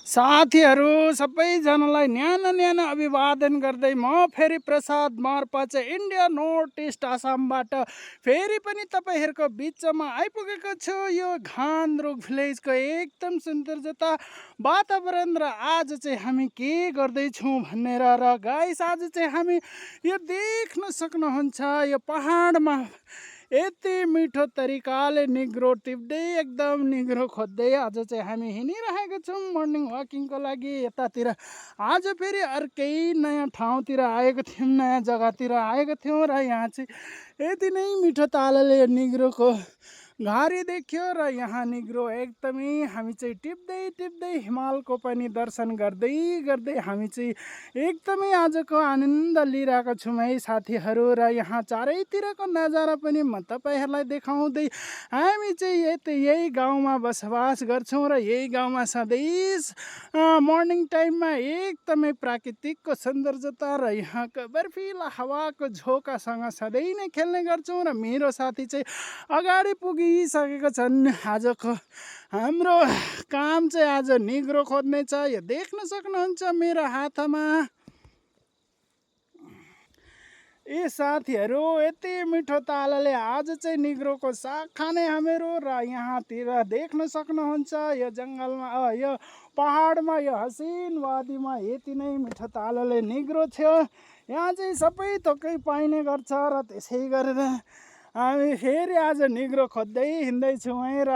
साथीहरू सबैजनालाई न्यानो न्यानो अभिवादन गर्दै म फेरि प्रसाद मार्पाचे इन्डिया नर्थ इस्ट आसामबाट फेरि पनि तपाईँहरूको बिचमा आइपुगेको छु। यो घान्द्रुक भिलेजको एकदम सुन्दरता वातावरण र आज चाहिँ हामी के गर्दैछौँ भनेर र गाइस आज चाहिँ हामी यो देख्न सक्नुहुन्छ यो पहाडमा यति मिठो तरिकाले निग्रो टिप्दै एकदम निग्रो खोज्दै आज चाहिँ हामी हिँडिरहेको छौँ मर्निङ वाकिङको लागि। यतातिर आज फेरि अर्कै नयाँ ठाउँतिर आएको थियौँ, नयाँ जग्गातिर आएको थियौँ र यहाँ चाहिँ यति नै मिठो तालले निग्रोको घारी देख्यो र यहाँ निग्रो एकदमै हामी चाहिँ टिप्दै टिप्दै हिमालको पनि दर्शन गर्दै गर्दै हामी चाहिँ एकदमै आजको आनन्द लिइरहेको छौँ है साथीहरू। र यहाँ चारैतिरको नजारा पनि म तपाईँहरूलाई देखाउँदै हामी चाहिँ यही गाउँमा बसोबास गर्छौँ र यही गाउँमा सधैँ मर्निङ टाइममा एकदमै प्राकृतिकको सौन्दर्यता र यहाँको बर्फिला हावाको झोकासँग सधैँ नै खेल्ने गर्छौँ। र मेरो साथी चाहिँ अगाडि पुगिसकेका छन्। आजको हाम्रो काम चाहिँ आज निग्रो खोज्ने छ। यो देख्न सक्नुहुन्छ मेरो हातमा। ए साथीहरू यति मिठो तालले आज चाहिँ निग्रोको साग खाने हामीहरू र यहाँतिर देख्न सक्नुहुन्छ यो जङ्गलमा यो पहाडमा यो हसिन वादीमा यति नै मिठो तालले निग्रो थियो। यहाँ चाहिँ सबै थोकै पाइने गर्छ र त्यसै गरेर हामी फेरि आज निग्रो खोज्दै हिँड्दैछौँ है। र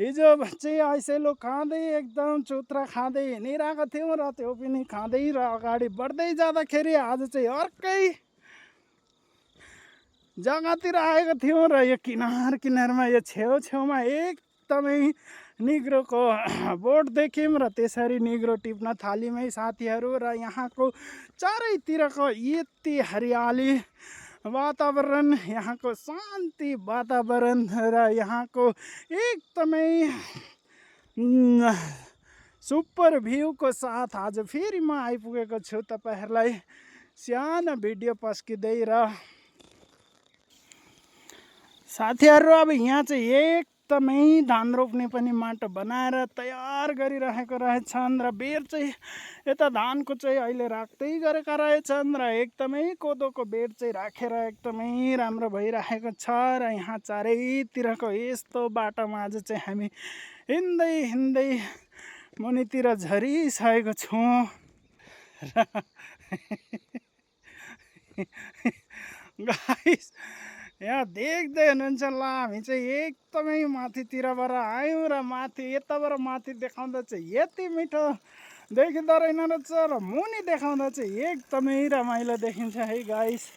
हिजो चाहिँ ऐसेलो खाँदै एकदम चुत्रा खाँदै हिँडिरहेको थियौँ र त्यो पनि खाँदै र अगाडि बढ्दै जाँदाखेरि आज चाहिँ अर्कै जग्गातिर आएको थियौँ र यो किनारमा यो छेउमा एकदमै निग्रोको बोर्ड देख्यौँ र त्यसरी निग्रो टिप्न थाल्यौँ है साथीहरू। र यहाँको चारैतिरको यति हरियाली वातावरण, यहाँको शान्ति वातावरण र यहाँको एकदमै सुपर भ्यूको साथ आज फेरि म आइपुगेको छु तपाईँहरूलाई सानो भिडियो पस्किँदै। र साथीहरू अब यहाँ चाहिँ एकदमै धान रोप्ने पनि माटो बनाएर तयार गरिरहेको रहेछन् र बेर चाहिँ यता धानको चाहिँ अहिले राख्दै गरेका रहेछन् र एकदमै कोदोको बेर चाहिँ राखेर एकदमै राम्रो भइरहेको छ। र यहाँ चारैतिरको यस्तो बाटोमा आज चाहिँ हामी हिँड्दै हिँड्दै मुनितिर झरिसकेको छौँ गाइस यहाँ देख्दै हुनुहुन्छ ल हामी चाहिँ एकदमै माथितिरबाट आयौँ र यताबाट माथि देखाउँदा चाहिँ यति मिठो देखिँदो रहेन रहेछ र मुनि देखाउँदा चाहिँ एकदमै रमाइलो देखिन्छ है गाइस।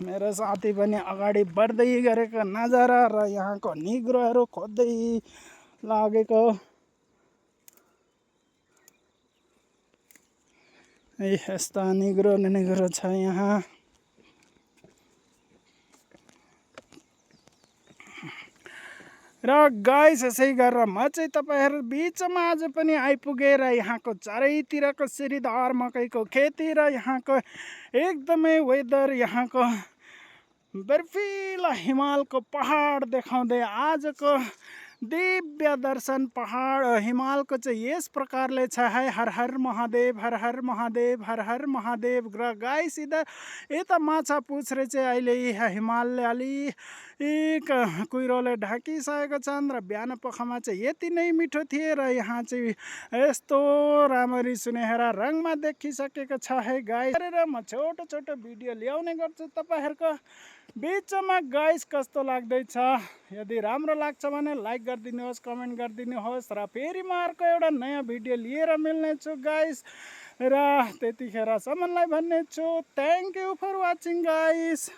मेरो साथी पनि अगाडि बढ्दै गरेको नजारा र यहाँको निग्रोहरू खोज्दै लागेको यस्ता निग्रो छ यहाँ। र गाइस यसै गरेर म चाहिँ तपाईँहरू बिचमा आज पनि आइपुगेर यहाँको चारैतिरको सिरीधार मकैको खेती र यहाँको एकदमै वेदर, यहाँको बर्फिला हिमालको पहाड देखाउँदै आजको दिव्य दर्शन पहाड हिमालको चाहिँ यस प्रकारले छ है। हर हर महादेव, हर हर महादेव, हर हर महादेव। र गाइस यता माछा पुछ्रे चाहिँ अहिले हिमालले अलिक कुहिरोले ढाकिसकेको छन् र बिहान पखमा चाहिँ यति नै मिठो थिए र यहाँ चाहिँ यस्तो राम्ररी सुनहेरा रङमा देखिसकेको छ है गाइस। गरेर म छोटो छोटो भिडियो ल्याउने गर्छु तपाईँहरूको बिचमा। गाइस कस्तो लाग्दैछ? यदि राम्रो लाग्छ भने लाइक गरिदिनुहोस्, कमेन्ट गरिदिनुहोस् र फेरि म अर्को एउटा नयाँ भिडियो लिएर मिल्ने छु गाइस। र त्यतिखेरसम्मलाई भन्ने छु thank you for watching guys.